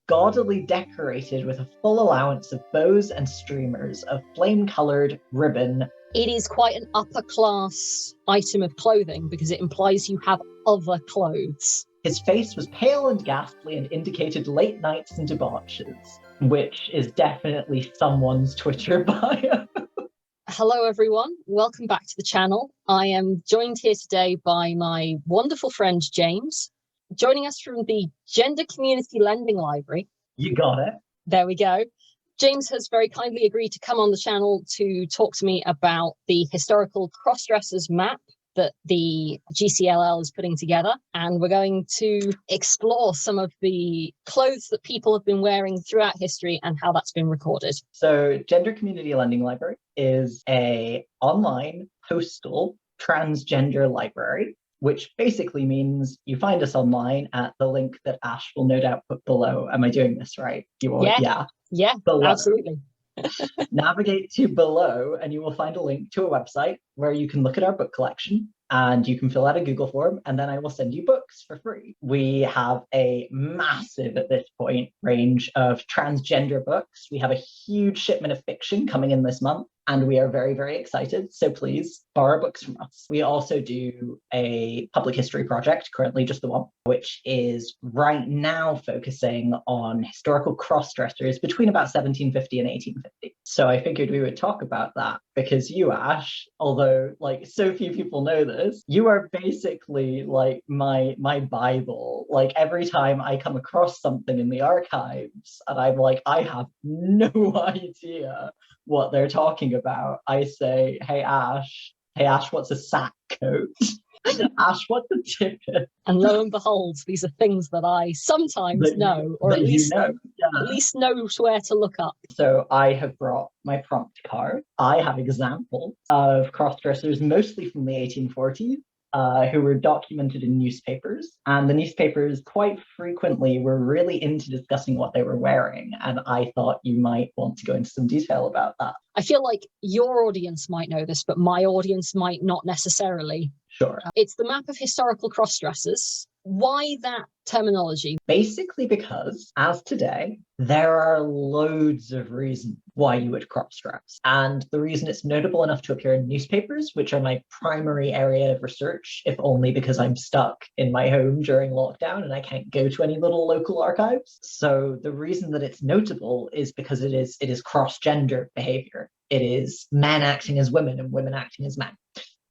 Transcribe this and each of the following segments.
gaudily decorated with a full allowance of bows and streamers of flame-coloured ribbon. It is quite an upper class item of clothing because it implies you have other clothes. His face was pale and ghastly and indicated late nights and debauches, which is definitely someone's Twitter bio. Hello everyone, welcome back to the channel. I am joined here today by my wonderful friend James, joining us from the Gender Community Lending Library. You got it. There we go. James has very kindly agreed to come on the channel to talk to me about the historical Crossdressers map that the GCLL is putting together, and we're going to explore some of the clothes that people have been wearing throughout history and how that's been recorded. So Gender Community Lending Library is an online postal transgender library, which basically means you find us online at the link that Ash will no doubt put below. Am I doing this right? Yeah, below. Absolutely. Navigate to below and you will find a link to a website where you can look at our book collection and you can fill out a Google form, and then I will send you books for free. We have a massive, at this point, range of transgender books. We have a huge shipment of fiction coming in this month, and we are very, very excited. So please borrow books from us. We also do a public history project, currently just the one, which is right now focusing on historical cross-dressers between about 1750 and 1850. So I figured we would talk about that because you, Ash, although like so few people know this, you are basically like my Bible. Like every time I come across something in the archives and I'm like, I have no idea what they're talking about, I say, hey Ash, what's a sack coat? Ash, what's a tippet? And lo and behold, these are things that I sometimes know, or at least know where to look up. So I have brought my prompt card. I have examples of cross-dressers, mostly from the 1840s, who were documented in newspapers. And the newspapers quite frequently were really into discussing what they were wearing. And I thought you might want to go into some detail about that. I feel like your audience might know this, but my audience might not necessarily. Sure. It's the map of historical cross-dressers. Why that terminology? Basically because, as today, there are loads of reasons why you would cross-dress. And the reason it's notable enough to appear in newspapers, which are my primary area of research, if only because I'm stuck in my home during lockdown and I can't go to any little local archives. So the reason that it's notable is because it is cross-gender behavior. It is men acting as women and women acting as men.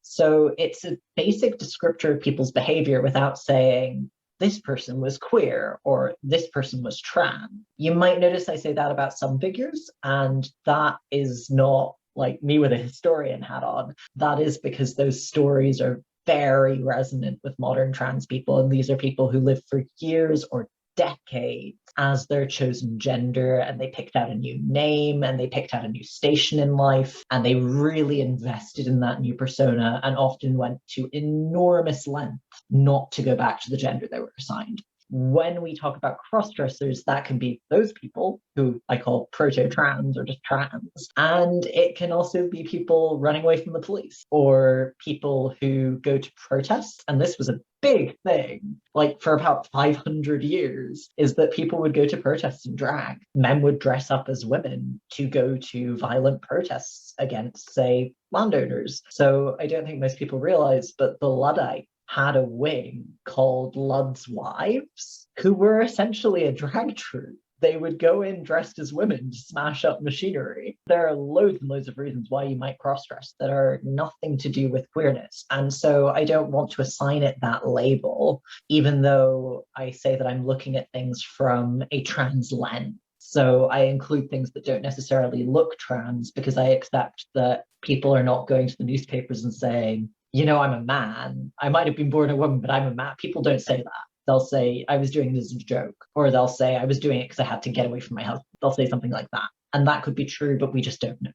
So it's a basic descriptor of people's behavior without saying this person was queer or this person was trans. You might notice I say that about some figures, and that is not like me with a historian hat on. That is because those stories are very resonant with modern trans people, and these are people who lived for years or decades as their chosen gender, and they picked out a new name and they picked out a new station in life, and they really invested in that new persona and often went to enormous length not to go back to the gender they were assigned. When we talk about cross-dressers, that can be those people who I call proto-trans or just trans. And it can also be people running away from the police or people who go to protests. And this was a big thing, like for about 500 years, is that people would go to protests in drag. Men would dress up as women to go to violent protests against, say, landowners. So I don't think most people realize, but the Luddite had a wing called Lud's Wives, who were essentially a drag troupe. They would go in dressed as women to smash up machinery. There are loads and loads of reasons why you might cross-dress that are nothing to do with queerness. And so I don't want to assign it that label, even though I say that I'm looking at things from a trans lens. So I include things that don't necessarily look trans because I accept that people are not going to the newspapers and saying, you know, I'm a man. I might have been born a woman, but I'm a man. People don't say that. They'll say, I was doing this as a joke. Or they'll say, I was doing it because I had to get away from my husband. They'll say something like that. And that could be true, but we just don't know.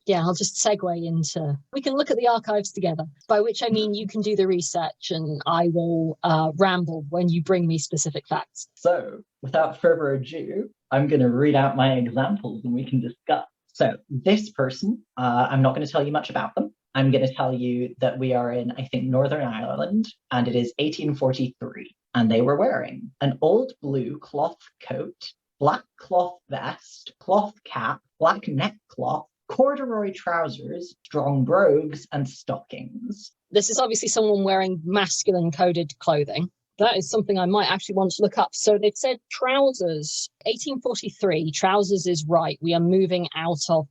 Yeah, I'll just segue into, we can look at the archives together, by which I mean you can do the research and I will ramble when you bring me specific facts. So without further ado, I'm going to read out my examples and we can discuss. So this person, I'm not going to tell you much about them. I'm going to tell you that we are in, I think, Northern Ireland, and it is 1843. And they were wearing an old blue cloth coat, black cloth vest, cloth cap, black neckcloth, corduroy trousers, strong brogues, and stockings. This is obviously someone wearing masculine coded clothing. That is something I might actually want to look up. So they've said trousers, 1843, trousers is right. We are moving out of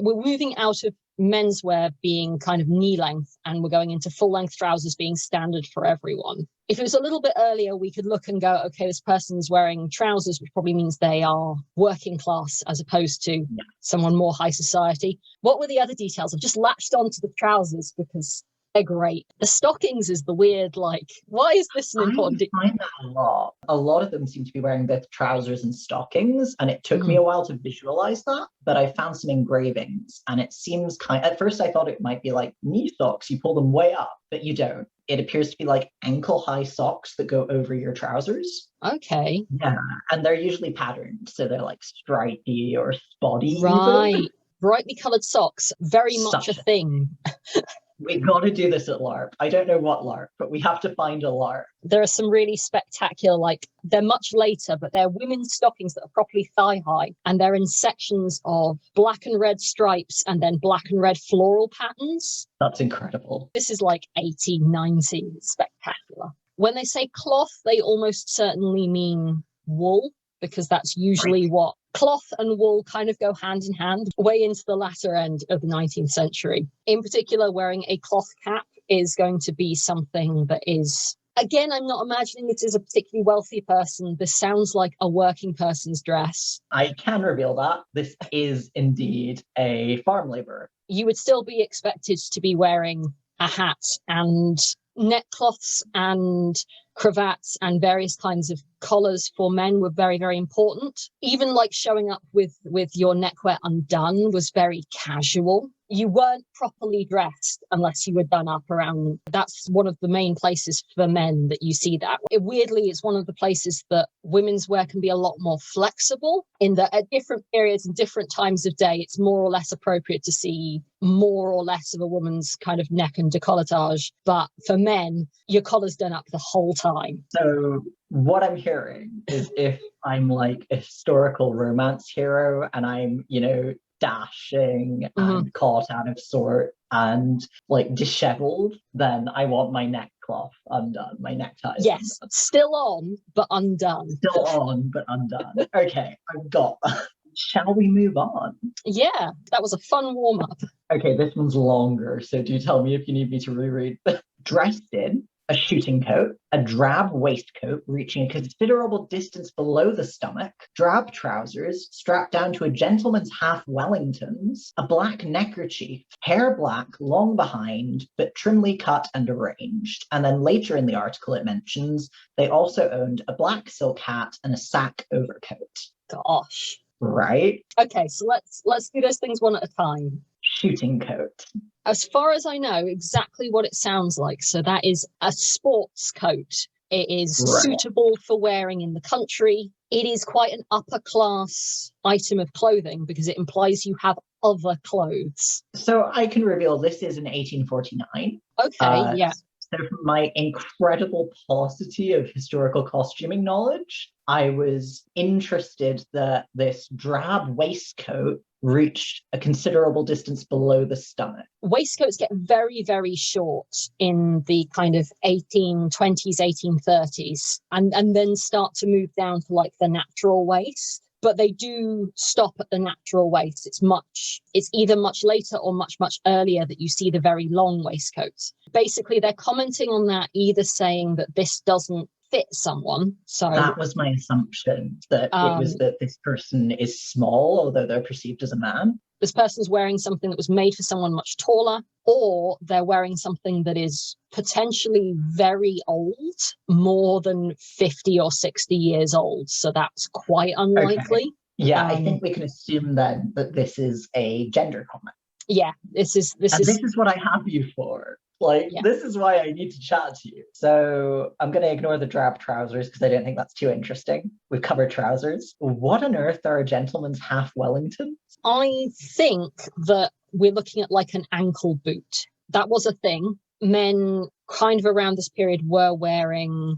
we're moving out of menswear being kind of knee length, and we're going into full length trousers being standard for everyone. If it was a little bit earlier, we could look and go, okay, this person's wearing trousers, which probably means they are working class as opposed to someone more high society. What were the other details? I've just latched onto the trousers because they're great. The stockings is the weird, like, why is this an important I find that a lot. A lot of them seem to be wearing both trousers and stockings, and it took me a while to visualize that, but I found some engravings, and it seems at first I thought it might be like knee socks, you pull them way up, but you don't. It appears to be like ankle-high socks that go over your trousers. Okay. Yeah, and they're usually patterned, so they're like stripy or spotty. Right. Even. Brightly coloured socks, very much a thing. We got to do this at LARP. I don't know what LARP, but we have to find a LARP. There are some really spectacular, like, they're much later, but they're women's stockings that are properly thigh high, and they're in sections of black and red stripes and then black and red floral patterns. That's incredible. This is like 1890, spectacular. When they say cloth, they almost certainly mean wool, because that's usually what cloth and wool kind of go hand in hand way into the latter end of the 19th century. In particular, wearing a cloth cap is going to be something that is, again, I'm not imagining it as a particularly wealthy person. This sounds like a working person's dress. I can reveal that this is indeed a farm labourer. You would still be expected to be wearing a hat, and neckcloths and cravats and various kinds of collars for men were very, very important. Even like showing up with your neckwear undone was very casual. You weren't properly dressed unless you were done up around. That's one of the main places for men that you see that. Weirdly, it's one of the places that women's wear can be a lot more flexible, in that at different periods and different times of day, it's more or less appropriate to see more or less of a woman's kind of neck and decolletage. But for men, your collar's done up the whole time. So what I'm hearing is, if I'm like a historical romance hero and I'm, dashing and caught out of sort and like disheveled, then I want my neckcloth undone, my neckties. Yes, undone. Still on, but undone. Still on, but undone. Okay, I've got that. Shall we move on? Yeah, that was a fun warm-up. Okay, this one's longer, so do tell me if you need me to reread. Dressed in a shooting coat, a drab waistcoat reaching a considerable distance below the stomach, drab trousers strapped down to a gentleman's half Wellingtons, a black neckerchief, hair black, long behind, but trimly cut and arranged. And then later in the article it mentions they also owned a black silk hat and a sack overcoat. Gosh. Right? Okay, so let's do those things one at a time. Shooting coat. As far as I know, exactly what it sounds like. So that is a sports coat. It is suitable for wearing in the country. It is quite an upper class item of clothing because it implies you have other clothes. So I can reveal this is in 1849. Okay, yeah. So from my incredible paucity of historical costuming knowledge, I was interested that this drab waistcoat reached a considerable distance below the stomach. Waistcoats get very, very short in the kind of 1820s, 1830s, and then start to move down to like the natural waist. But they do stop at the natural waist. It's either much later or much, much earlier that you see the very long waistcoats. Basically, they're commenting on that, either saying that this doesn't fit someone. So that was my assumption, that it was that this person is small, although they're perceived as a man. This person's wearing something that was made for someone much taller, or they're wearing something that is potentially very old, more than 50 or 60 years old. So that's quite unlikely. Okay. Yeah, I think we can assume then that this is a gender comment. Yeah, this is what I have you for. This is why I need to chat to you. So I'm going to ignore the drab trousers because I don't think that's too interesting. We've covered trousers. What on earth are a gentleman's half Wellingtons? I think that we're looking at like an ankle boot. That was a thing. Men kind of around this period were wearing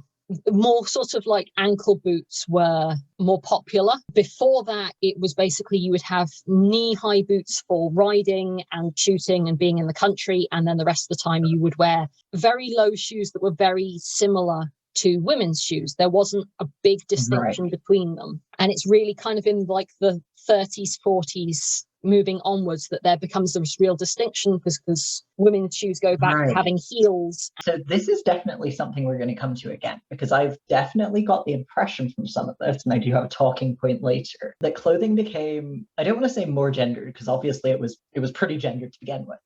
more sort of like ankle boots were more popular. Before that, it was basically you would have knee-high boots for riding and shooting and being in the country. And then the rest of the time you would wear very low shoes that were very similar to women's shoes. There wasn't a big distinction between them. And it's really kind of in like the 30s, 40s moving onwards that there becomes this real distinction because women's shoes go back to having heels. So this is definitely something we're going to come to again, because I've definitely got the impression from some of this, and I do have a talking point later, that clothing became, I don't want to say more gendered, because obviously it was pretty gendered to begin with.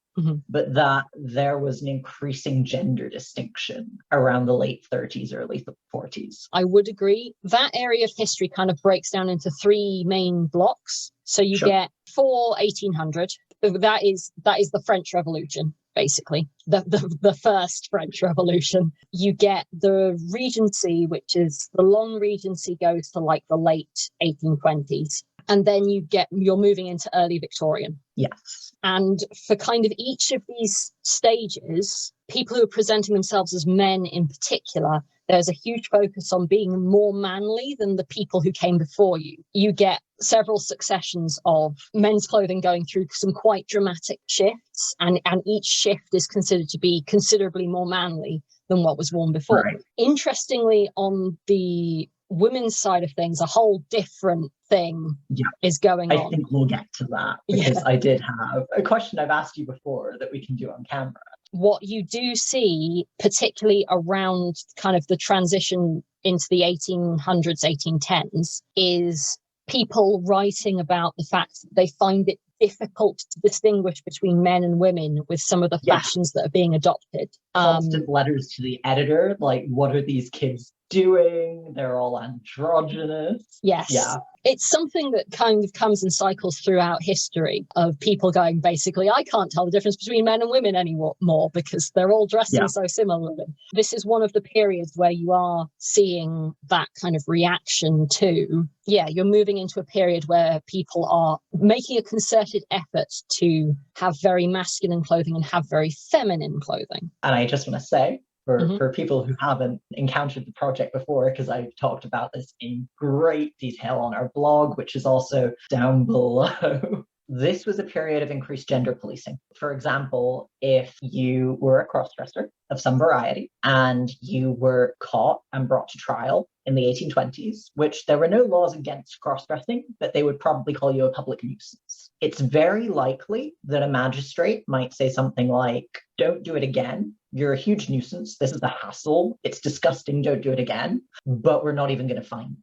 But that there was an increasing gender distinction around the late 30s, early 40s. I would agree. That area of history kind of breaks down into three main blocks. So you get 1800. That is the French Revolution, basically, the first French Revolution. You get the Regency, which is the long Regency goes to like the late 1820s. And then you're moving into early Victorian. Yes. And for kind of each of these stages, people who are presenting themselves as men in particular, there's a huge focus on being more manly than the people who came before you. You get several successions of men's clothing going through some quite dramatic shifts, and each shift is considered to be considerably more manly than what was worn before. Interestingly, on the women's side of things, a whole different thing is going on. I think we'll get to that, because I did have a question I've asked you before that we can do on camera. What you do see, particularly around kind of the transition into the 1800s, 1810s, is people writing about the fact that they find it difficult to distinguish between men and women with some of the fashions that are being adopted. Constant letters to the editor, like, what are these kids doing? They're all androgynous. Yes. Yeah. It's something that kind of comes in cycles throughout history of people going, basically, I can't tell the difference between men and women anymore because they're all dressing so similarly. This is one of the periods where you are seeing that kind of reaction to, you're moving into a period where people are making a concerted effort to have very masculine clothing and have very feminine clothing. And I just want to say, for people who haven't encountered the project before, because I've talked about this in great detail on our blog, which is also down below. This was a period of increased gender policing. For example, if you were a crossdresser of some variety and you were caught and brought to trial in the 1820s, which there were no laws against cross-dressing, but they would probably call you a public nuisance. It's very likely that a magistrate might say something like, don't do it again. You're a huge nuisance. This is a hassle. It's disgusting. Don't do it again. But we're not even going to fine you.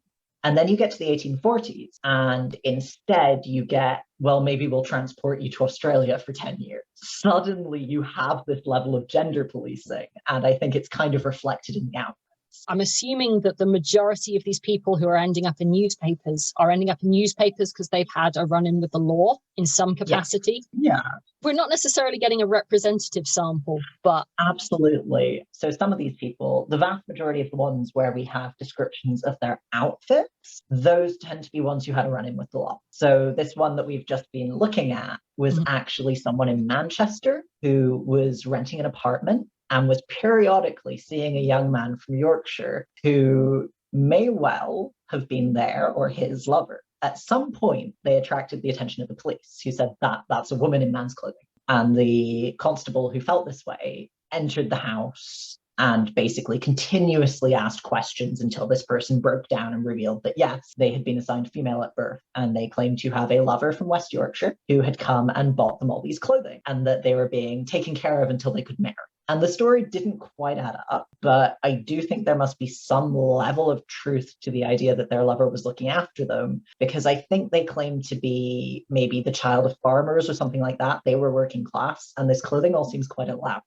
And then you get to the 1840s, and instead you get, well, maybe we'll transport you to Australia for 10 years. Suddenly you have this level of gender policing, and I think it's kind of reflected in the output. I'm assuming that the majority of these people who are ending up in newspapers because they've had a run-in with the law in some capacity. Yeah. We're not necessarily getting a representative sample, but... Absolutely. So some of these people, the vast majority of the ones where we have descriptions of their outfits, those tend to be ones who had a run-in with the law. So this one that we've just been looking at was actually someone in Manchester who was renting an apartment and was periodically seeing a young man from Yorkshire who may well have been there or his lover. At some point, they attracted the attention of the police, who said that's a woman in man's clothing. And the constable who felt this way entered the house and basically continuously asked questions until this person broke down and revealed that, yes, they had been assigned female at birth, and they claimed to have a lover from West Yorkshire who had come and bought them all these clothing, and that they were being taken care of until they could marry. And the story didn't quite add up, but I do think there must be some level of truth to the idea that their lover was looking after them, because I think they claimed to be maybe the child of farmers or something like that. They were working class, and this clothing all seems quite elaborate.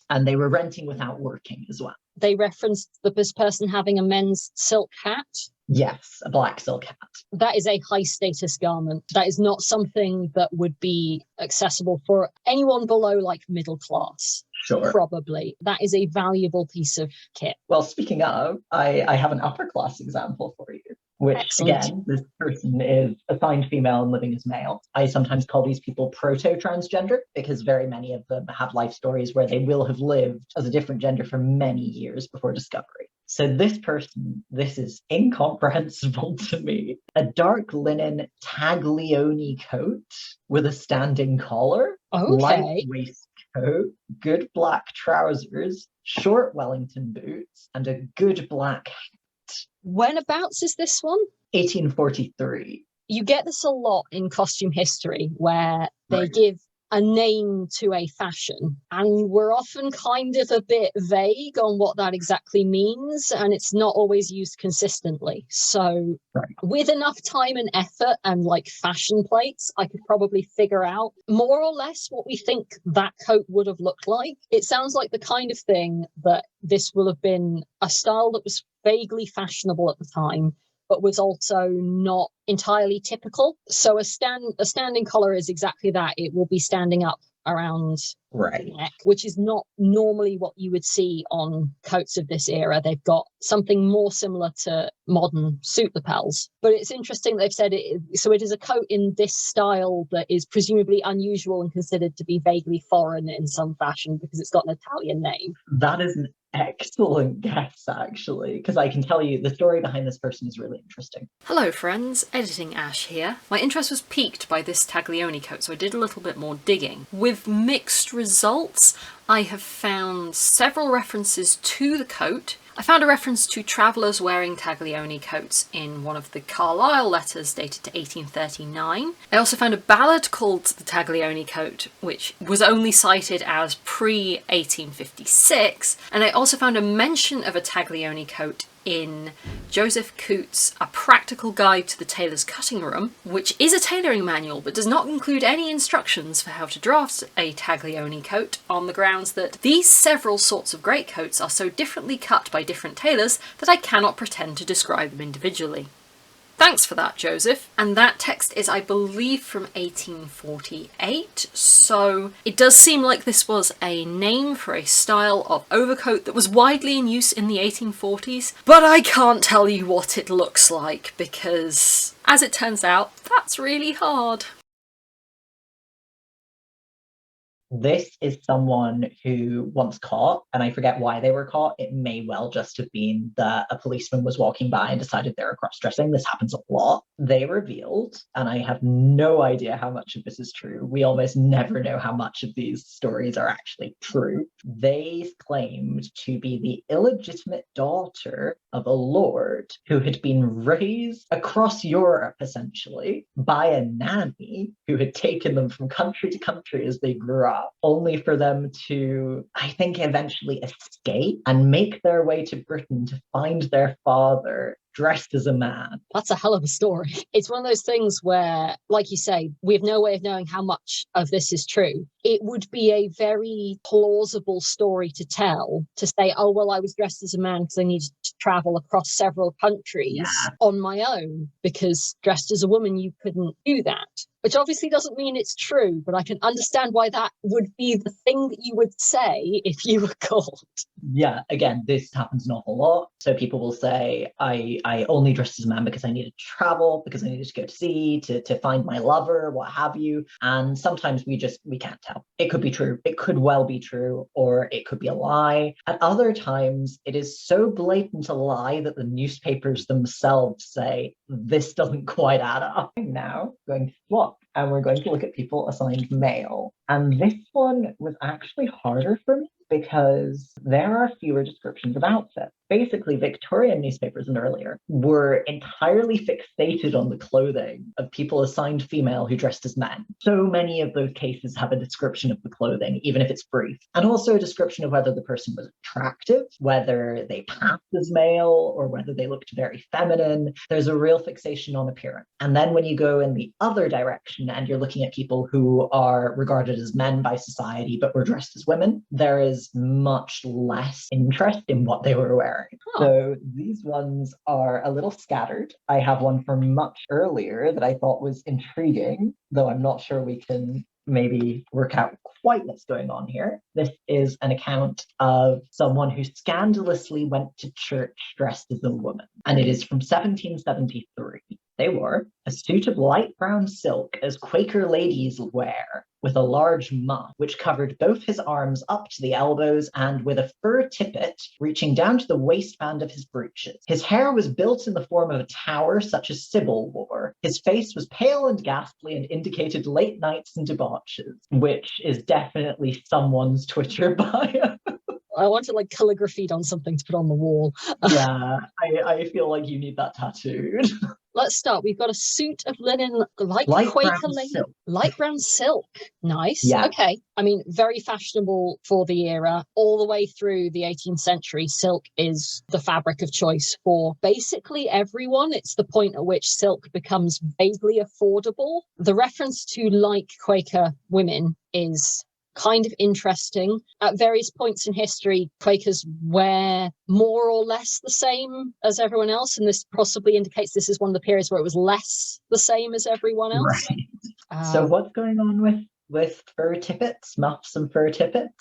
And they were renting without working as well. They referenced this person having a men's silk hat. Yes, a black silk hat. That is a high status garment. That is not something that would be accessible for anyone below like middle class. Sure. Probably. That is a valuable piece of kit. Well, speaking of, I have an upper class example for you. which Excellent. again, this person is assigned female and living as male. I sometimes call these people proto-transgender because very many of them have life stories where they will have lived as a different gender for many years before discovery. So this person, this is incomprehensible to me. A dark linen taglioni coat with a standing collar, light Okay. waistcoat, good black trousers, short Wellington boots, and a good black hat. Whenabouts is this one? 1843. You get this a lot in costume history where they Right. give a name to a fashion, and we're often kind of a bit vague on what that exactly means, and it's not always used consistently. So Right. with enough time and effort and like fashion plates, I could probably figure out more or less what we think that coat would have looked like. It sounds like the kind of thing that this will have been a style that was vaguely fashionable at the time, but was also not entirely typical. So a standing collar is exactly that. It will be standing up around Right. the neck, which is not normally what you would see on coats of this era. They've got something more similar to modern suit lapels. But it's interesting they've said it. So it is a coat in this style that is presumably unusual and considered to be vaguely foreign in some fashion because it's got an Italian name. That is an excellent guess, actually, because I can tell you the story behind this person is really interesting. Hello friends, Editing Ash here. My interest was piqued by this Taglioni coat, so I did a little bit more digging. With mixed results, I have found several references to the coat. I found a reference to travellers wearing Taglioni coats in one of the Carlisle letters dated to 1839. I also found a ballad called The Taglioni Coat, which was only cited as pre-1856, and I also found a mention of a Taglioni coat in Joseph Coote's A Practical Guide to the Tailor's Cutting Room, which is a tailoring manual but does not include any instructions for how to draft a Taglioni coat, on the grounds that these several sorts of greatcoats are so differently cut by different tailors that I cannot pretend to describe them individually. Thanks for that, Joseph. And that text is, I believe, from 1848, so it does seem like this was a name for a style of overcoat that was widely in use in the 1840s, but I can't tell you what it looks like because, as it turns out, that's really hard. This is someone who once caught, and I forget why they were caught. It may well just have been that a policeman was walking by and decided they were cross-dressing. This happens a lot. They revealed, and I have no idea how much of this is true. We almost never know how much of these stories are actually true. They claimed to be the illegitimate daughter of a lord who had been raised across Europe, essentially, by a nanny who had taken them from country to country as they grew up, only for them to, I think, eventually escape and make their way to Britain to find their father dressed as a man. That's a hell of a story. It's one of those things where, like you say, we have no way of knowing how much of this is true. It would be a very plausible story to tell, to say, oh, well, I was dressed as a man because I needed to travel across several countries on my own, because dressed as a woman, you couldn't do that. Which obviously doesn't mean it's true, but I can understand why that would be the thing that you would say if you were caught. Yeah, again, this happens an awful lot. So people will say, I only dressed as a man because I needed to travel, because I needed to go to sea, to find my lover, what have you. And sometimes we can't tell. It could be true. It could well be true, or it could be a lie. At other times, it is so blatant a lie that the newspapers themselves say, this doesn't quite add up. Now, going to swap, and we're going to look at people assigned male. And this one was actually harder for me because there are fewer descriptions of outfits. Basically, Victorian newspapers and earlier were entirely fixated on the clothing of people assigned female who dressed as men. So many of those cases have a description of the clothing, even if it's brief, and also a description of whether the person was attractive, whether they passed as male, or whether they looked very feminine. There's a real fixation on appearance. And then when you go in the other direction and you're looking at people who are regarded as men by society but were dressed as women, there is much less interest in what they were wearing. So these ones are a little scattered. I have one from much earlier that I thought was intriguing, though I'm not sure we can maybe work out quite what's going on here. This is an account of someone who scandalously went to church dressed as a woman, and it is from 1773. They wore a suit of light brown silk, as Quaker ladies wear, with a large muff which covered both his arms up to the elbows, and with a fur tippet reaching down to the waistband of his breeches. His hair was built in the form of a tower, such as Sybil wore. His face was pale and ghastly and indicated late nights and debauches, which is definitely someone's Twitter bio. I wanted like calligraphied on something to put on the wall. Yeah, I feel like you need that tattooed. Let's start. We've got a suit of linen, like Light Quaker brown lady. silk. Light brown silk. Nice. Yeah. Okay. I mean, very fashionable for the era. All the way through the 18th century, silk is the fabric of choice for basically everyone. It's the point at which silk becomes vaguely affordable. The reference to like Quaker women is kind of interesting. At various points in history, Quakers wear more or less the same as everyone else, and this possibly indicates this is one of the periods where it was less the same as everyone else. Right. So what's going on with fur tippets, muffs and fur tippets?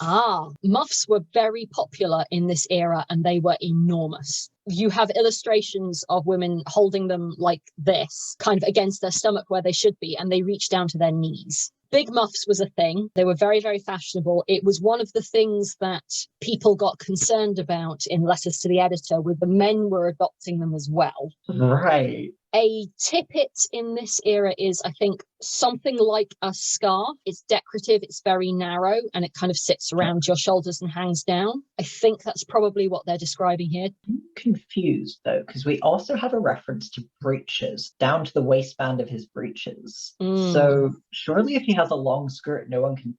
Muffs were very popular in this era, and they were enormous. You have illustrations of women holding them like this, kind of against their stomach where they should be, and they reach down to their knees. Big muffs was a thing. They were very, very fashionable. It was one of the things that people got concerned about in letters to the editor, with the men were adopting them as well. Right. A tippet in this era is, I think, something like a scarf. It's decorative, it's very narrow, and it kind of sits around your shoulders and hangs down. I think that's probably what they're describing here. I'm confused, though, because we also have a reference to breeches, down to the waistband of his breeches. So surely if he has a long skirt, no one can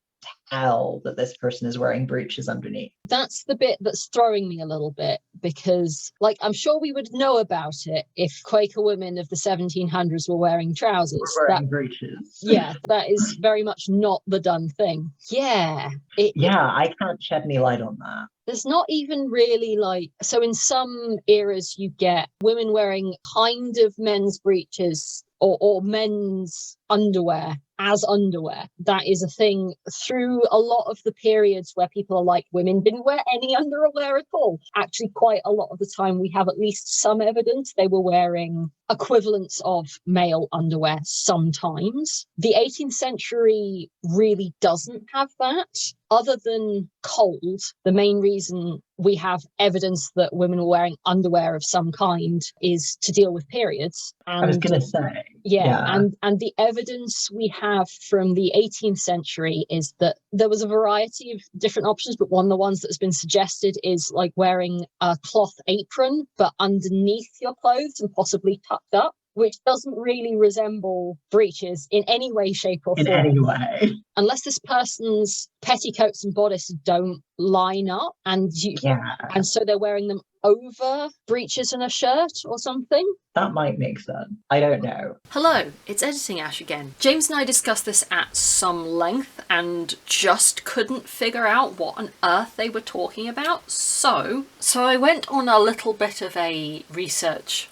tell that this person is wearing breeches underneath. That's the bit that's throwing me a little bit, because I'm sure we would know about it if Quaker women of the 1700s were wearing trousers. Wearing breeches. Yeah, that is very much not the done thing. Yeah. I can't shed any light on that. There's not even really so in some eras you get women wearing kind of men's breeches or men's underwear as underwear. That is a thing through a lot of the periods where people are like, women didn't wear any underwear at all. Actually, quite a lot of the time we have at least some evidence they were wearing equivalents of male underwear sometimes. The 18th century really doesn't have that. Other than cold, the main reason we have evidence that women were wearing underwear of some kind is to deal with periods. And, I was going to say. Yeah. And the evidence we have from the 18th century is that there was a variety of different options, but one of the ones that's been suggested is like wearing a cloth apron, but underneath your clothes and possibly tucked up, which doesn't really resemble breeches in any way, shape, or form. In any way. Unless this person's petticoats and bodice don't line up, and so they're wearing them over breeches and a shirt or something. That might make sense. I don't know. Hello, it's Editing Ash again. James and I discussed this at some length and just couldn't figure out what on earth they were talking about. So I went on a little bit of a research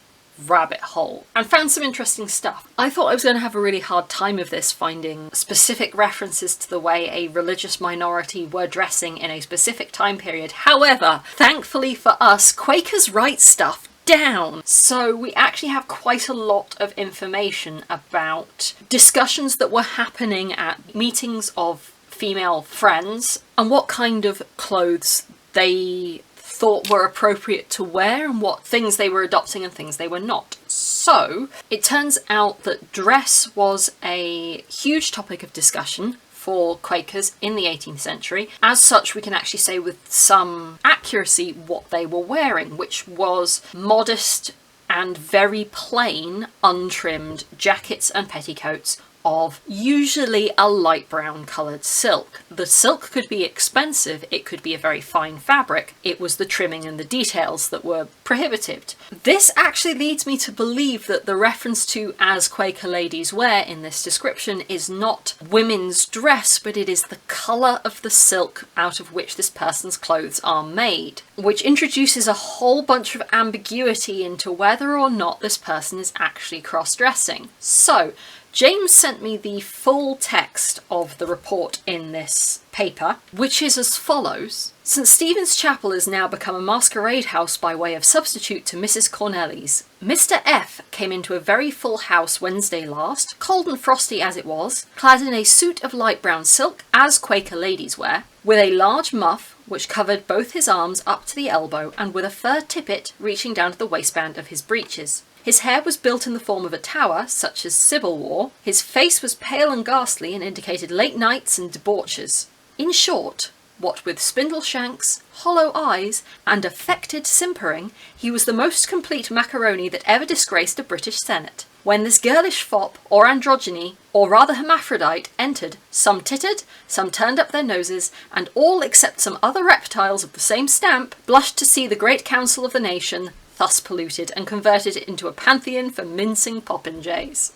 rabbit hole and found some interesting stuff. I thought I was going to have a really hard time of this, finding specific references to the way a religious minority were dressing in a specific time period. However, thankfully for us, Quakers write stuff down. So we actually have quite a lot of information about discussions that were happening at meetings of female friends and what kind of clothes they thought were appropriate to wear and what things they were adopting and things they were not. So it turns out that dress was a huge topic of discussion for Quakers in the 18th century. As such, we can actually say with some accuracy what they were wearing, which was modest and very plain, untrimmed jackets and petticoats of usually a light brown coloured silk. The silk could be expensive, it could be a very fine fabric, it was the trimming and the details that were prohibited. This actually leads me to believe that the reference to as Quaker ladies wear in this description is not women's dress, but it is the colour of the silk out of which this person's clothes are made, which introduces a whole bunch of ambiguity into whether or not this person is actually cross-dressing. So, James sent me the full text of the report in this paper, which is as follows. St. Stephen's Chapel has now become a masquerade house by way of substitute to Mrs. Cornely's. Mr. F came into a very full house Wednesday last, cold and frosty as it was, clad in a suit of light brown silk, as Quaker ladies wear, with a large muff which covered both his arms up to the elbow and with a fur tippet reaching down to the waistband of his breeches. His hair was built in the form of a tower, such as Sybil wore. His face was pale and ghastly and indicated late nights and debauches. In short, what with spindle shanks, hollow eyes, and affected simpering, he was the most complete macaroni that ever disgraced a British Senate. When this girlish fop, or androgyny, or rather hermaphrodite, entered, some tittered, some turned up their noses, and all except some other reptiles of the same stamp blushed to see the great council of the nation thus polluted and converted it into a pantheon for mincing popinjays.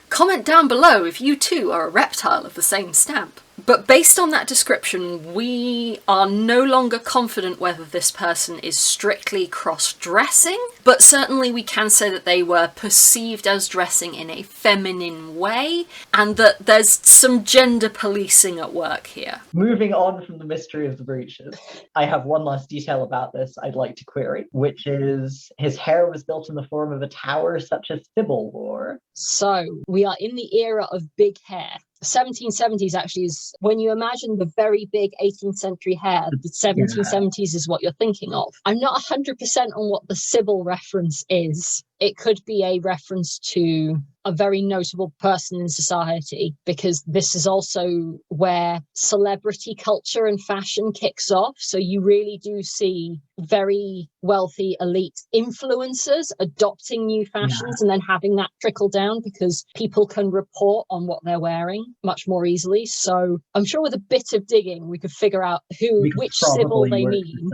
Comment down below if you too are a reptile of the same stamp. But based on that description, we are no longer confident whether this person is strictly cross-dressing, but certainly we can say that they were perceived as dressing in a feminine way, and that there's some gender policing at work here. Moving on from the mystery of the breeches, I have one last detail about this I'd like to query, which is his hair was built in the form of a tower such as Sybil wore. So we are in the era of big hair. 1770s actually is when you imagine the very big 18th century hair, the 1770s is what you're thinking of. I'm not 100% on what the Sybil reference is. It could be a reference to a very notable person in society, because this is also where celebrity culture and fashion kicks off. So you really do see very wealthy elite influencers adopting new fashions and then having that trickle down, because people can report on what they're wearing much more easily. So I'm sure with a bit of digging we could figure out which Sybil they mean.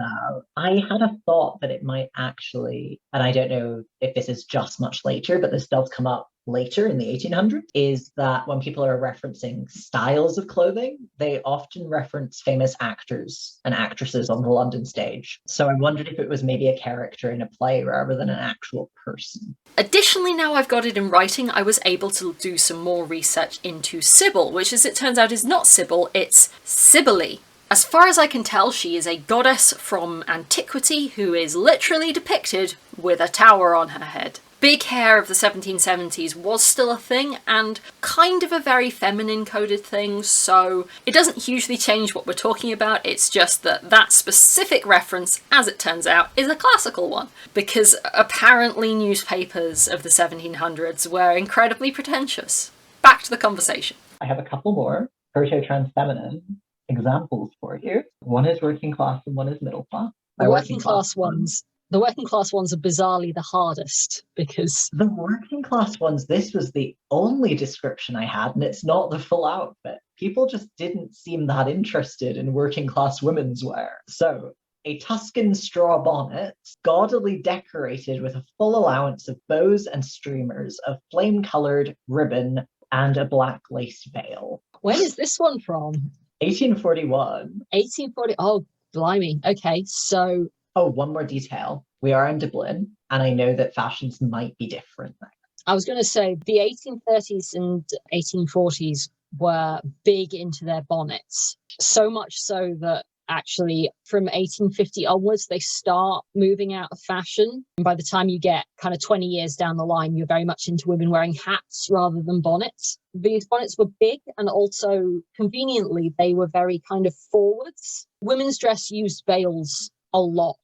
I had a thought that it might actually, and I don't know if this is just much later, but this does come up later in the 1800s, is that when people are referencing styles of clothing, they often reference famous actors and actresses on the London stage. So I wondered if it was maybe a character in a play rather than an actual person. Additionally, now I've got it in writing, I was able to do some more research into Sybil, which as it turns out is not Sybil, it's Cybele. As far as I can tell, she is a goddess from antiquity who is literally depicted with a tower on her head. Big hair of the 1770s was still a thing, and kind of a very feminine coded thing, so it doesn't hugely change what we're talking about. It's just that that specific reference, as it turns out, is a classical one, because apparently newspapers of the 1700s were incredibly pretentious. Back to the conversation. I have a couple more proto-trans-feminine examples for you. One is working class and one is middle class. The working class ones are bizarrely the hardest, because the working class ones, this was the only description I had, and it's not the full outfit. People just didn't seem that interested in working class women's wear. So a Tuscan straw bonnet, gaudily decorated with a full allowance of bows and streamers of flame-coloured ribbon and a black lace veil. When is this one from? 1841. 1840. Oh, blimey. Okay, so... Oh, one more detail. We are in Dublin, and I know that fashions might be different there. I was going to say the 1830s and 1840s were big into their bonnets. So much so that actually from 1850 onwards, they start moving out of fashion. And by the time you get kind of 20 years down the line, you're very much into women wearing hats rather than bonnets. These bonnets were big, and also conveniently, they were very kind of forwards. Women's dress used veils a lot.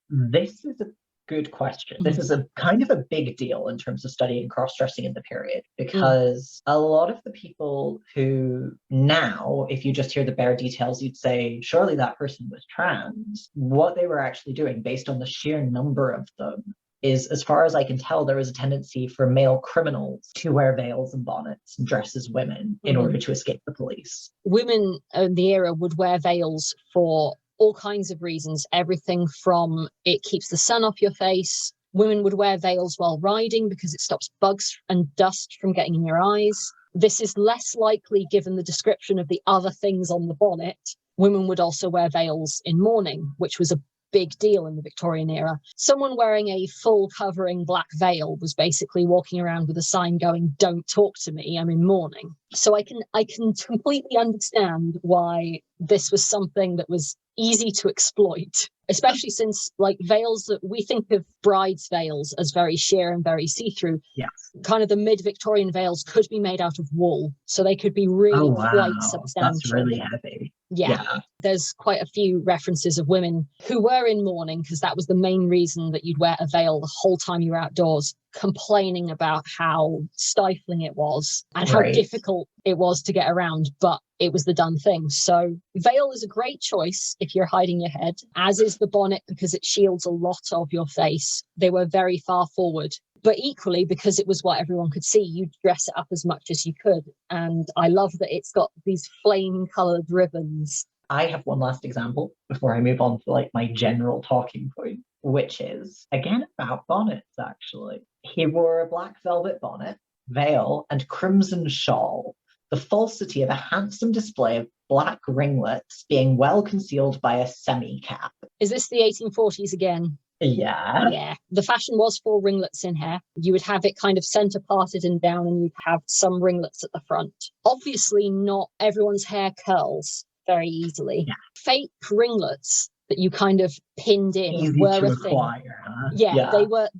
This is a good question. This is a kind of a big deal in terms of studying cross-dressing in the period, because a lot of the people who now, if you just hear the bare details, you'd say, surely that person was trans. What they were actually doing, based on the sheer number of them, is, as far as I can tell, there was a tendency for male criminals to wear veils and bonnets and dress as women in order to escape the police. Women in the era would wear veils for all kinds of reasons. Everything from it keeps the sun off your face. Women would wear veils while riding because it stops bugs and dust from getting in your eyes. This is less likely given the description of the other things on the bonnet. Women would also wear veils in mourning, which was a big deal in the Victorian era. Someone wearing a full covering black veil was basically walking around with a sign going, "Don't talk to me, I'm in mourning." So I can completely understand why this was something that was easy to exploit, especially since like veils that we think of brides' veils as very sheer and very see-through. Yes. Kind of the mid-Victorian veils could be made out of wool, so they could be really quite substantial. That's really heavy. Yeah. There's quite a few references of women who were in mourning because that was the main reason that you'd wear a veil the whole time you were outdoors, complaining about how stifling it was and how difficult it was to get around, but it was the done thing. So veil is a great choice if you're hiding your head, as is the bonnet because it shields a lot of your face. They were very far forward. But equally, because it was what everyone could see, you dress it up as much as you could. And I love that it's got these flame-coloured ribbons. I have one last example before I move on to like my general talking point, which is, again, about bonnets, actually. He wore a black velvet bonnet, veil, and crimson shawl, the falsity of a handsome display of black ringlets being well concealed by a semi-cap. Is this the 1840s again? Yeah. The fashion was for ringlets in hair. You would have it kind of centre parted and down, and you'd have some ringlets at the front. Obviously, not everyone's hair curls very easily. Yeah. Fake ringlets that you kind of pinned in Easy were to a acquire, thing. huh? Yeah,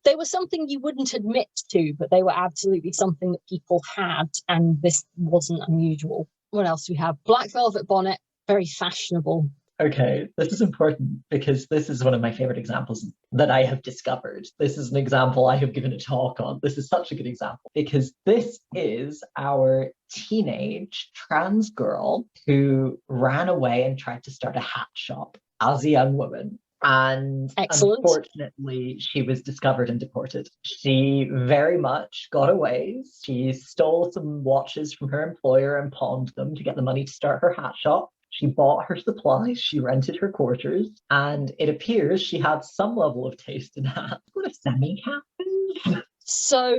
they were something you wouldn't admit to, but they were absolutely something that people had, and this wasn't unusual. What else do we have? Black velvet bonnet, very fashionable. Okay, this is important because this is one of my favorite examples that I have discovered. This is an example I have given a talk on. This is such a good example because this is our teenage trans girl who ran away and tried to start a hat shop as a young woman. And Excellent. Unfortunately, she was discovered and deported. She very much got away. She stole some watches from her employer and pawned them to get the money to start her hat shop. She bought her supplies, she rented her quarters, and it appears she had some level of taste in hats. What a semi-cap is. So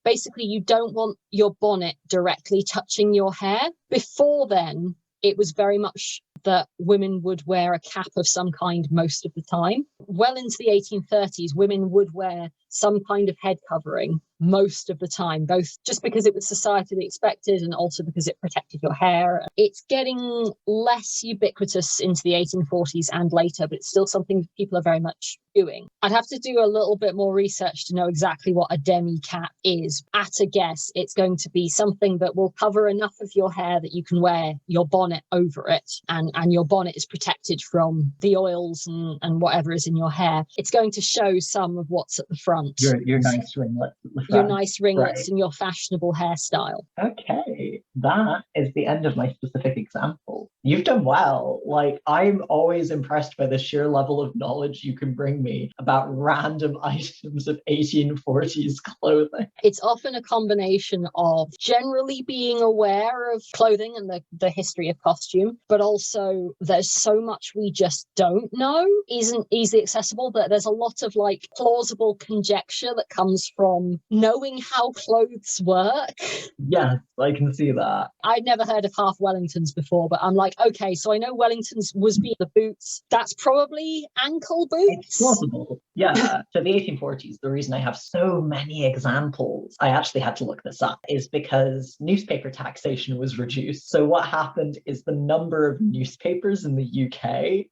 basically, you don't want your bonnet directly touching your hair. Before then, it was very much that women would wear a cap of some kind most of the time. Well into the 1830s, women would wear some kind of head covering most of the time, both just because it was societally expected and also because it protected your hair. It's getting less ubiquitous into the 1840s and later, but it's still something people are very much doing. I'd have to do a little bit more research to know exactly what a demi-cap is. At a guess, it's going to be something that will cover enough of your hair that you can wear your bonnet over it, and your bonnet is protected from the oils and whatever is in your hair. It's going to show some of what's at the front. Your nice ringlets at the front. Your nice ringlets and your fashionable hairstyle. Okay, that is the end of my specific example. You've done well. Like, I'm always impressed by the sheer level of knowledge you can bring me about random items of 1840s clothing. It's often a combination of generally being aware of clothing and the history of costume, but also there's so much we just don't know, isn't easily accessible, that there's a lot of like plausible conjecture that comes from knowing how clothes work. Yes, I can see that. I'd never heard of half Wellingtons before, but I'm like, okay, so I know Wellingtons was being the boots. That's probably ankle boots. It's possible. Yeah. So the 1840s, the reason I have so many examples, I actually had to look this up, is because newspaper taxation was reduced. So what happened is the number of newspapers in the UK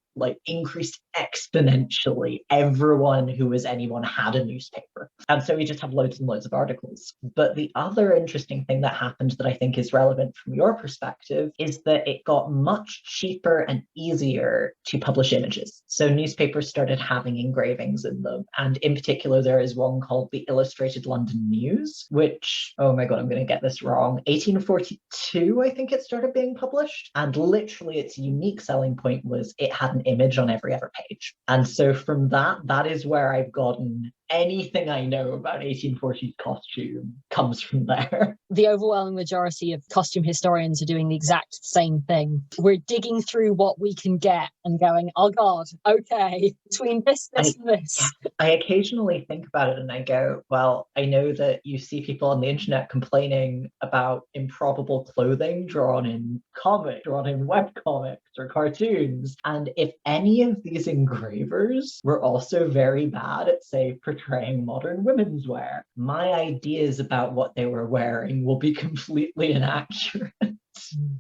increased exponentially. Everyone who was anyone had a newspaper. And so we just have loads and loads of articles. But the other interesting thing that happened that I think is relevant from your perspective is that it got much cheaper and easier to publish images. So newspapers started having engravings in them. And in particular, there is one called the Illustrated London News, which, oh my God, I'm going to get this wrong. 1842, I think it started being published. And literally its unique selling point was it had an image on every other page. And so from that is where I've gotten anything I know about 1840s costume comes from there. The overwhelming majority of costume historians are doing the exact same thing. We're digging through what we can get and going, oh God, okay, between this, and this. I occasionally think about it and I go, well, I know that you see people on the internet complaining about improbable clothing drawn in comics, drawn in webcomics or cartoons. And if any of these engravers were also very bad at, say, portraying modern women's wear, my ideas about what they were wearing will be completely inaccurate.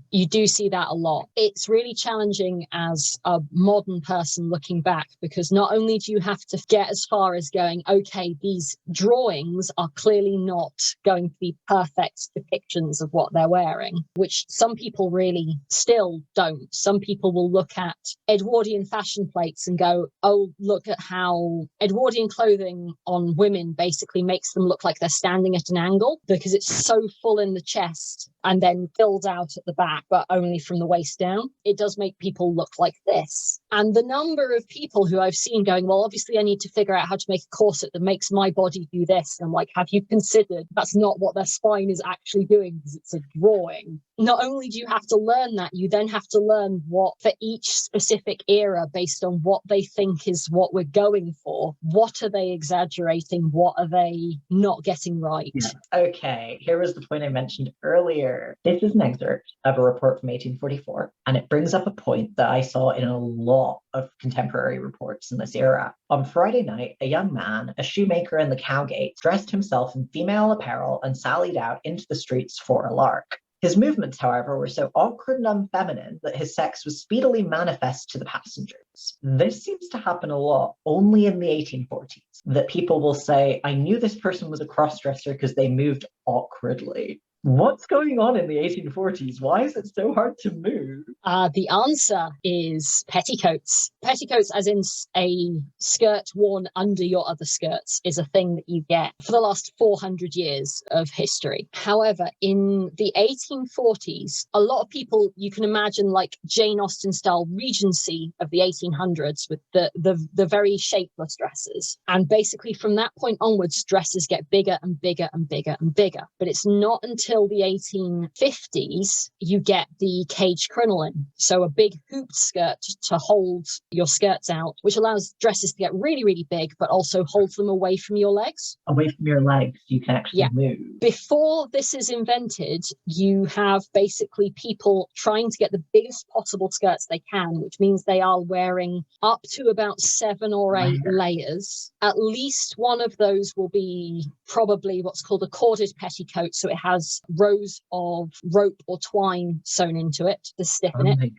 You do see that a lot. It's really challenging as a modern person looking back, because not only do you have to get as far as going, okay, these drawings are clearly not going to be perfect depictions of what they're wearing, which some people really still don't. Some people will look at Edwardian fashion plates and go, oh, look at how Edwardian clothing on women basically makes them look like they're standing at an angle, because it's so full in the chest and then filled out at the back, but only from the waist down. It does make people look like this. And the number of people who I've seen going, well, obviously I need to figure out how to make a corset that makes my body do this. And I'm like, have you considered that's not what their spine is actually doing, because it's a drawing? Not only do you have to learn that, you then have to learn what for each specific era, based on what they think is what we're going for. What are they exaggerating? What are they not getting right? Yeah. Okay, here was the point I mentioned earlier. This is an excerpt of a report from 1844, and it brings up a point that I saw in a lot of contemporary reports in this era. On Friday night, a young man, a shoemaker in the Cowgate, dressed himself in female apparel and sallied out into the streets for a lark. His movements, however, were so awkward and unfeminine that his sex was speedily manifest to the passengers. This seems to happen a lot only in the 1840s, that people will say, I knew this person was a crossdresser because they moved awkwardly. What's going on in the 1840s? Why is it so hard to move? The answer is petticoats. Petticoats, as in a skirt worn under your other skirts, is a thing that you get for the last 400 years of history. However, in the 1840s, a lot of people, you can imagine like Jane Austen style Regency of the 1800s with the very shapeless dresses. And basically from that point onwards, dresses get bigger and bigger and bigger and bigger. But it's not until the 1850s you get the cage crinoline, so a big hooped skirt to hold your skirts out, which allows dresses to get really, really big, but also holds them away from your legs. Away from your legs, you can actually move. Before this is invented, you have basically people trying to get the biggest possible skirts they can, which means they are wearing up to about 7 or 8 layers. At least one of those will be probably what's called a corded petticoat, so it has rows of rope or twine sewn into it to stiffen it.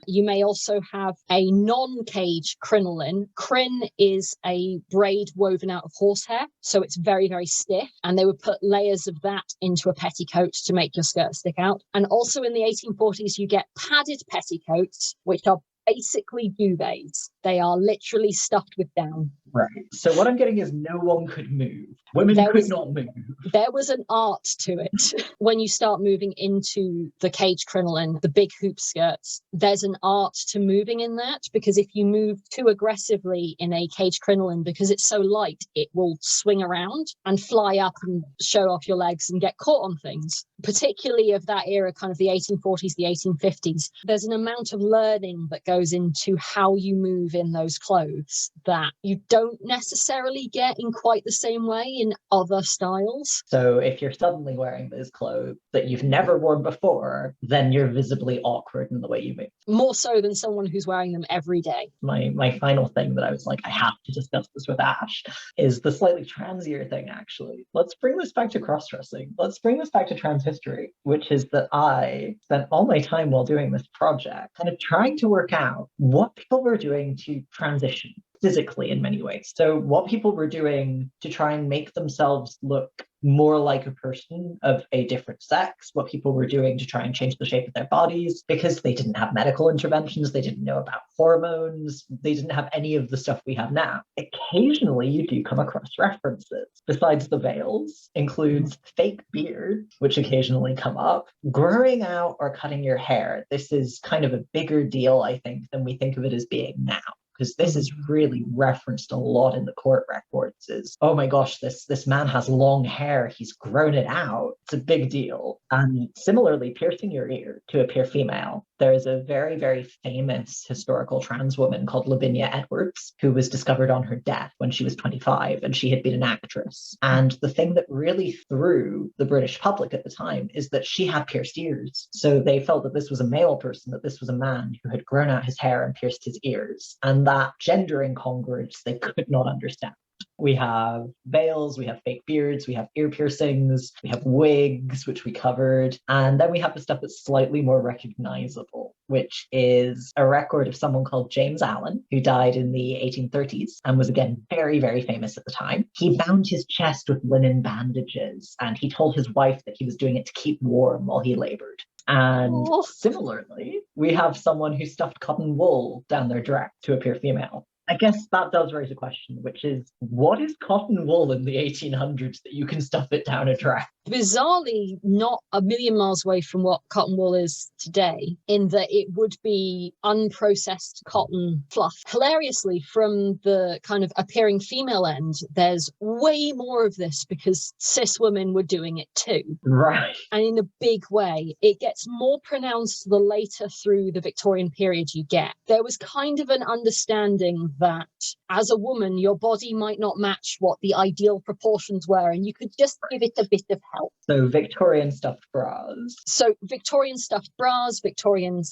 You may also have a non-cage crinoline. Crin is a braid woven out of horsehair, so it's very, very stiff, and they would put layers of that into a petticoat to make your skirt stick out. And also in the 1840s, you get padded petticoats, which are basically duvets. They are literally stuffed with down. Right. So what I'm getting is no one could move. Women could not move. There was an art to it. When you start moving into the cage crinoline, the big hoop skirts, there's an art to moving in that, because if you move too aggressively in a cage crinoline, because it's so light, it will swing around and fly up and show off your legs and get caught on things. Particularly of that era, kind of the 1840s, the 1850s, there's an amount of learning that goes into how you move in those clothes that you don't necessarily get in quite the same way in other styles. So if you're suddenly wearing those clothes that you've never worn before, then you're visibly awkward in the way you move. More so than someone who's wearing them every day. My final thing that I was like, I have to discuss this with Ash, is the slightly transier thing, actually. Let's bring this back to cross-dressing. Let's bring this back to trans history, which is that I spent all my time while doing this project kind of trying to work out what people were doing to transition physically in many ways. So what people were doing to try and make themselves look more like a person of a different sex, what people were doing to try and change the shape of their bodies, because they didn't have medical interventions, they didn't know about hormones, they didn't have any of the stuff we have now. Occasionally you do come across references. Besides the veils, includes fake beards, which occasionally come up, growing out or cutting your hair. This is kind of a bigger deal, I think, than we think of it as being now. because this is really referenced a lot in the court records, is, oh my gosh, this man has long hair, he's grown it out. It's a big deal. And similarly, piercing your ear to appear female. There is a very, very famous historical trans woman called Lavinia Edwards, who was discovered on her death when she was 25, and she had been an actress. And the thing that really threw the British public at the time is that she had pierced ears. So they felt that this was a male person, that this was a man who had grown out his hair and pierced his ears. And that gender incongruence they could not understand. We have veils, we have fake beards, we have ear piercings, we have wigs, which we covered. And then we have the stuff that's slightly more recognizable, which is a record of someone called James Allen, who died in the 1830s and was, again, very, very famous at the time. He bound his chest with linen bandages, and he told his wife that he was doing it to keep warm while he labored. And similarly, we have someone who stuffed cotton wool down their dress to appear female. I guess that does raise a question, which is, what is cotton wool in the 1800s that you can stuff it down a dress? Bizarrely, not a million miles away from what cotton wool is today, in that it would be unprocessed cotton fluff. Hilariously, from the kind of appearing female end, there's way more of this because cis women were doing it too. Right. And in a big way, it gets more pronounced the later through the Victorian period you get. There was kind of an understanding that as a woman, your body might not match what the ideal proportions were, and you could just give it a bit of help. So Victorian stuffed bras. So Victorian stuffed bras, Victorian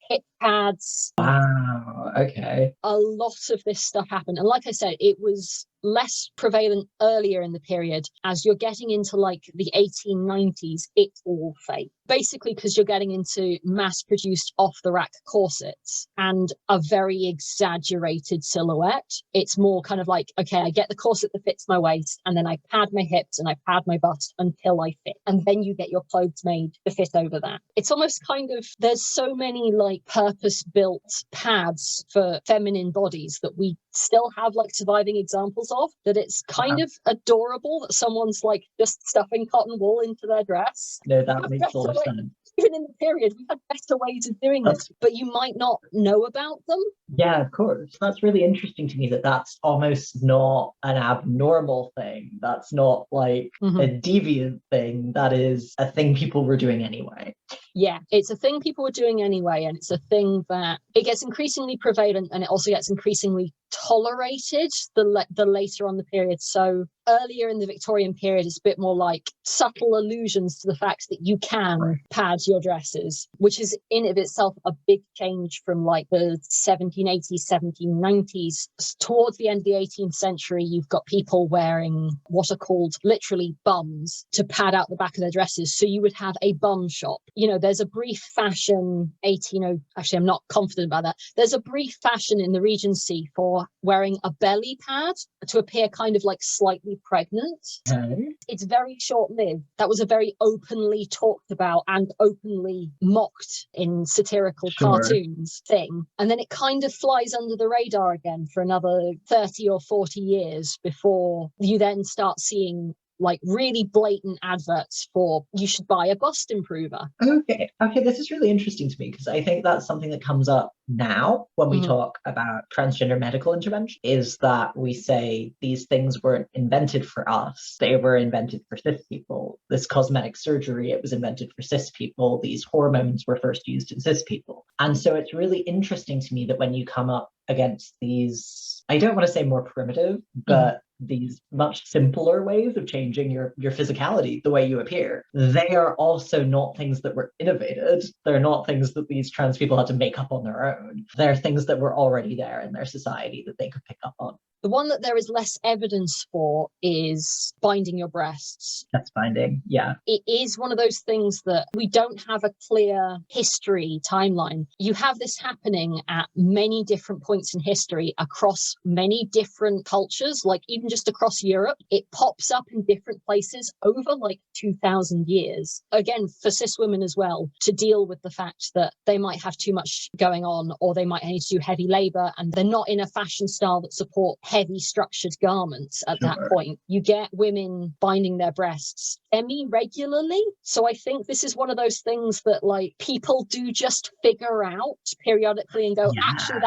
hip pads. Wow, okay. A lot of this stuff happened. And like I said, it was less prevalent earlier in the period. As you're getting into like the 1890s, it's all fake. Basically, because you're getting into mass-produced off-the-rack corsets and a very exaggerated silhouette. It's more kind of like, okay, I get the corset that fits my waist, and then I pad my hips and I pad my bust until I fit. And then you get your clothes made to fit over that. It's almost kind of, there's so many like purpose-built pads for feminine bodies that we still have like surviving examples of, that it's kind of adorable that someone's like just stuffing cotton wool into their dress. No, that makes a lot of sense. Even in the period, we had better ways of doing this, but you might not know about them. Yeah, of course. That's really interesting to me, that that's almost not an abnormal thing. That's not like a deviant thing. That is a thing people were doing anyway. Yeah, it's a thing people were doing anyway, and it's a thing that it gets increasingly prevalent, and it also gets increasingly tolerated the later on the period. So earlier in the Victorian period, it's a bit more like subtle allusions to the fact that you can pad your dresses, which is in of itself a big change from like the 1780s, 1790s. Towards the end of the 18th century, you've got people wearing what are called literally bums to pad out the back of their dresses. So you would have a bum shop. You know, there's a brief fashion, actually, I'm not confident about that. There's a brief fashion in the Regency for wearing a belly pad to appear kind of like slightly pregnant. Okay. It's very short-lived. That was a very openly talked about and openly mocked in satirical cartoons thing. And then it kind of flies under the radar again for another 30 or 40 years before you then start seeing like really blatant adverts for you should buy a bust improver. Okay, this is really interesting to me, because I think that's something that comes up now when we talk about transgender medical intervention, is that we say these things weren't invented for us, they were invented for cis people. This cosmetic surgery, it was invented for cis people. These hormones were first used in cis people. And so it's really interesting to me that when you come up against these, I don't want to say more primitive, but these much simpler ways of changing your physicality, the way you appear, they are also not things that were innovated. They're not things that these trans people had to make up on their own. They're things that were already there in their society that they could pick up on. The one that there is less evidence for is binding your breasts. That's binding, yeah. It is one of those things that we don't have a clear history timeline. You have this happening at many different points in history across many different cultures, like even just across Europe. It pops up in different places over like 2,000 years. Again, for cis women as well, to deal with the fact that they might have too much going on, or they might need to do heavy labor, and they're not in a fashion style that support heavy structured garments at that point. You get women binding their breasts semi-regularly. So I think this is one of those things that like people do just figure out periodically and go, actually,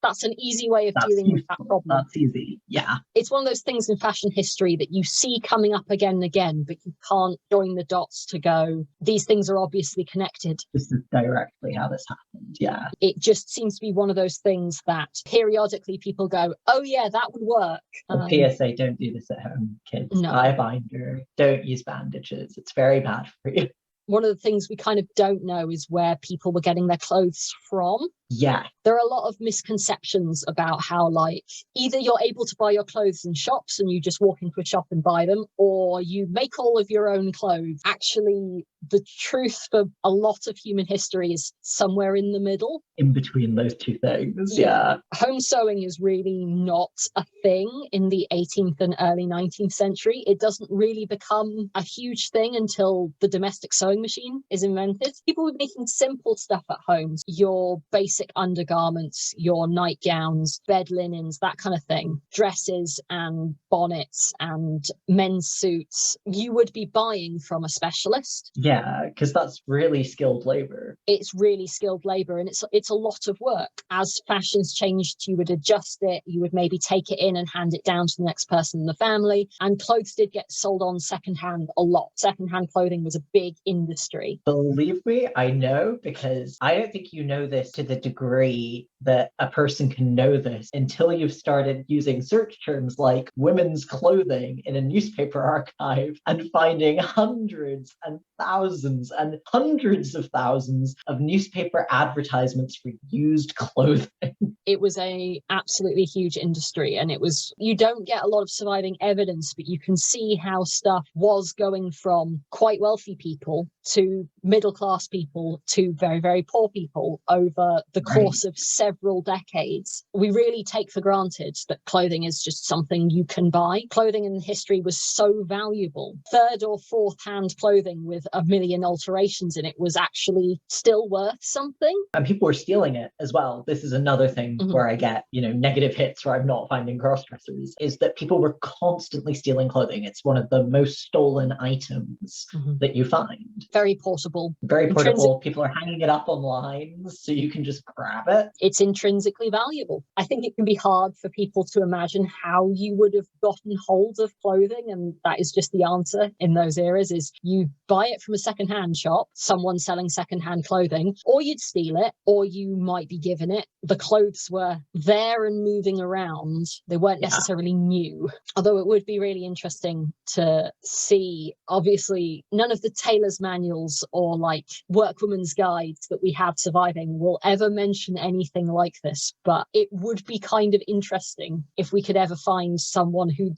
That's an easy way of That's dealing with that useful. problem. That's easy. Yeah. It's one of those things in fashion history that you see coming up again and again, but you can't join the dots to go, these things are obviously connected. This is directly how this happened. Yeah. It just seems to be one of those things that periodically people go, oh yeah, that would work. A PSA, don't do this at home, kids. No. Buy a binder. Don't use bandages. It's very bad for you. One of the things we kind of don't know is where people were getting their clothes from. Yeah. There are a lot of misconceptions about how, like, either you're able to buy your clothes in shops and you just walk into a shop and buy them, or you make all of your own clothes. Actually, the truth for a lot of human history is somewhere in the middle. In between those two things. Yeah. Home sewing is really not a thing in the 18th and early 19th century. It doesn't really become a huge thing until the domestic sewing machine is invented. People were making simple stuff at home. Your basic undergarments, your nightgowns, bed linens, that kind of thing, dresses and bonnets and men's suits, you would be buying from a specialist. Yeah, because that's really skilled labor. It's really skilled labor, and it's a lot of work. As fashions changed, you would adjust it, you would maybe take it in and hand it down to the next person in the family, and clothes did get sold on secondhand a lot. Secondhand clothing was a big industry. Believe me, I know, because I don't think you know this to the degree that a person can know this until you've started using search terms like women's clothing in a newspaper archive and finding hundreds and thousands and hundreds of thousands of newspaper advertisements for used clothing. It was a absolutely huge industry, and you don't get a lot of surviving evidence, but you can see how stuff was going from quite wealthy people to middle class people to very, very poor people over the course of several decades. We really take for granted that clothing is just something you can buy. Clothing in history was so valuable. Third or fourth hand clothing with a million alterations in it was actually still worth something. And people were stealing it as well. This is another thing where I get, negative hits where I'm not finding cross-dressers, is that people were constantly stealing clothing. It's one of the most stolen items that you find. Very portable. Very portable. People are hanging it up online so you can just grab it. It's intrinsically valuable. I think it can be hard for people to imagine how you would have gotten hold of clothing, and that is just the answer in those eras, is you buy it from a secondhand shop, someone selling secondhand clothing, or you'd steal it, or you might be given it. The clothes were there and moving around. They weren't necessarily new. Although it would be really interesting to see, obviously, none of the tailor's manuals or like workwoman's guides that we have surviving will ever mention anything like this, but it would be kind of interesting if we could ever find someone who'd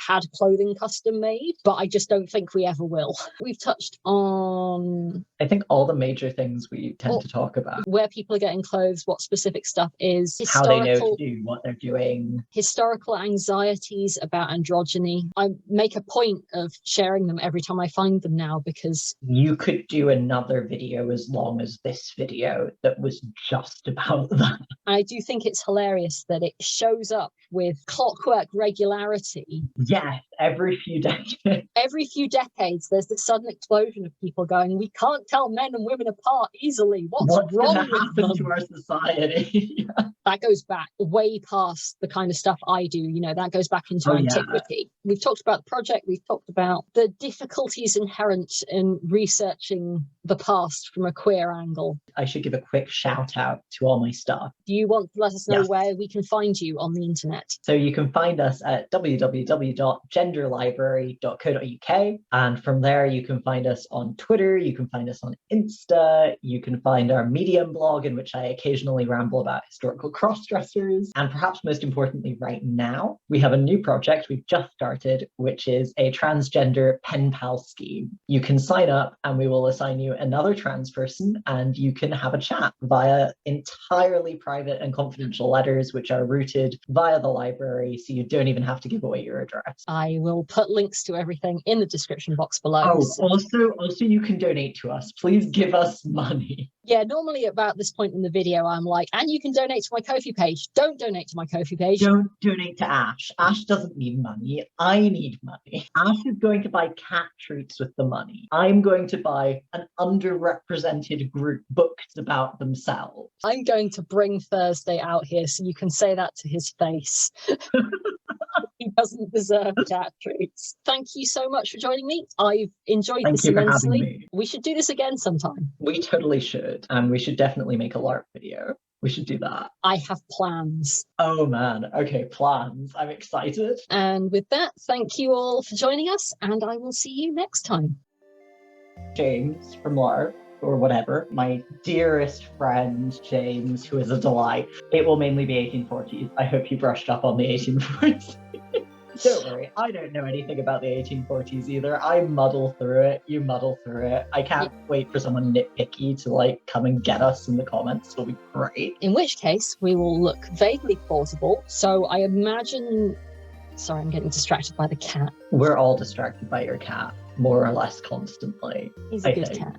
had clothing custom made, but I just don't think we ever will. We've touched on, I think, all the major things we tend to talk about. Where people are getting clothes, what specific stuff is, how they know to do what they're doing. Historical anxieties about androgyny. I make a point of sharing them every time I find them now, because you could do another video as long as this video that was just about that. I do think it's hilarious that it shows up with clockwork regularity. Yes, every few decades. Every few decades, there's this sudden explosion of people going, we can't tell men and women apart easily. What's wrong with them? To our society? That goes back way past the kind of stuff I do. That goes back into antiquity. We've talked about the project. We've talked about the difficulties inherent in researching the past from a queer angle. I should give a quick shout out to all my stuff. Do you want to let us know where we can find you on the internet? So you can find us at www.genderlibrary.co.uk, and from there you can find us on Twitter, you can find us on Insta, you can find our Medium blog in which I occasionally ramble about historical cross-dressers, and perhaps most importantly right now, we have a new project we've just started, which is a transgender pen pal scheme. You can sign up and we will assign you another trans person, and you can have a chat via entirely private and confidential letters which are routed via the library, so you don't even have to give away your address. I will put links to everything in the description box below. Also you can donate to us. Please give us money. Yeah, normally about this point in the video, I'm like, and you can donate to my Ko-fi page. Don't donate to my Ko-fi page. Don't donate to Ash. Ash doesn't need money. I need money. Ash is going to buy cat treats with the money. I'm going to buy an underrepresented group books about themselves. I'm going to bring Thursday out here so you can say that to his face. He doesn't deserve cat treats. Thank you so much for joining me. I've enjoyed Thank this you for immensely. having me. We should do this again sometime. We totally should. And we should definitely make a LARP video. We should do that. I have plans. Oh man. Okay, plans. I'm excited. And with that, thank you all for joining us, and I will see you next time. James from LARP, or whatever, my dearest friend James, who is a delight. It will mainly be 1840s. I hope you brushed up on the 1840s. Don't worry, I don't know anything about the 1840s either. I muddle through it, you muddle through it. I can't wait for someone nitpicky to come and get us in the comments. It'll be great. In which case, we will look vaguely portable. So I imagine... Sorry, I'm getting distracted by the cat. We're all distracted by your cat, more or less constantly. He's a I good think. cat.